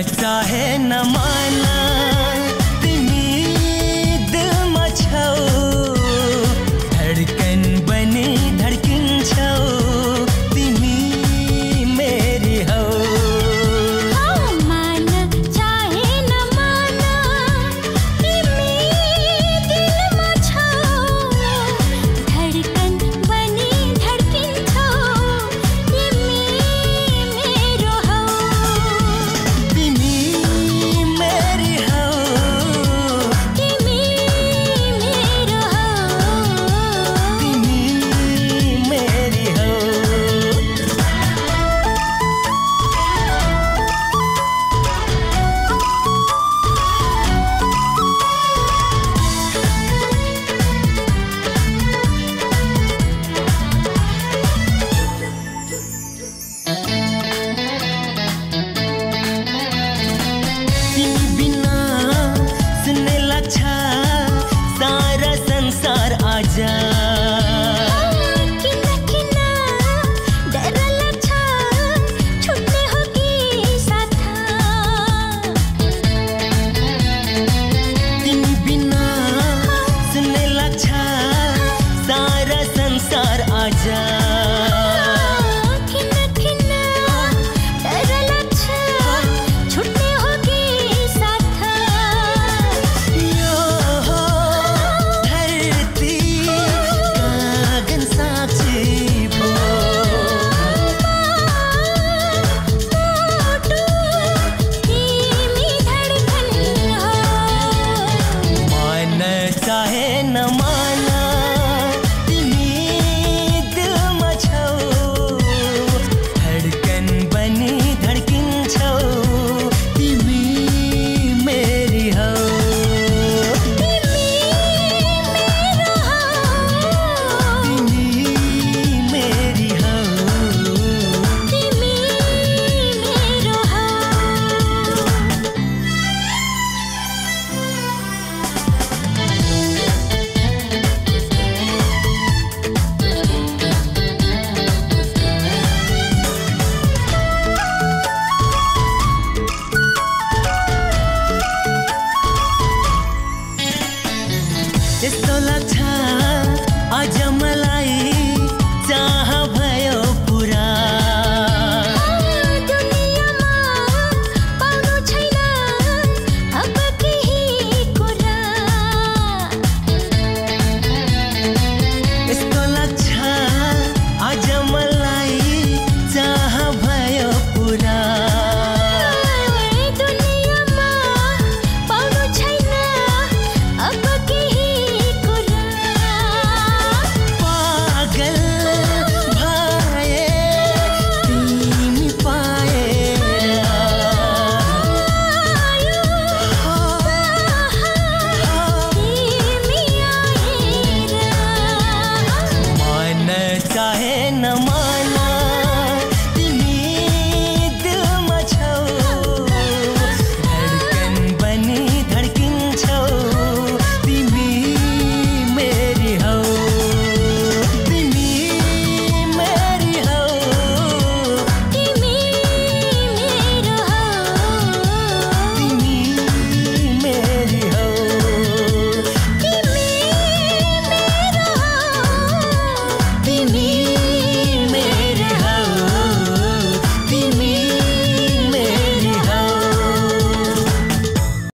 चाहे न माना तिमी दिलमा छौ, धडकन बनी धड्किन्छौ, तिमी मेरी हौ। माना चाहे न माना तिमी दिलमा छौ, धडकन बनी धड्किन्छौ, तिमी मेरो हौ। सारा संसार आजा किना किना डर लाग्छ छुट्ने हो कि साथ, तिमी बिना सुन्ने लाग्छ सारा संसार आजा। चाहे न माना तिमी दिलमा छौ, धडकन बनी धड्किन्छौ, तिमी मेरी हौ। तिमी मेरी हौ, तिमी मेरो हौ। यस्तो लाग्छ आज मलाई चाह भयो पुरा, दुनियाँमा पाउनु छैन अब केही कुरा। यस्तो लाग्छ आज मलाई चाह भयो पुरा, दुनियाँमा पाउनु छैन अब केही कुरा। पागल भए तिमी पाएर, तिमी आएर मन चाहे न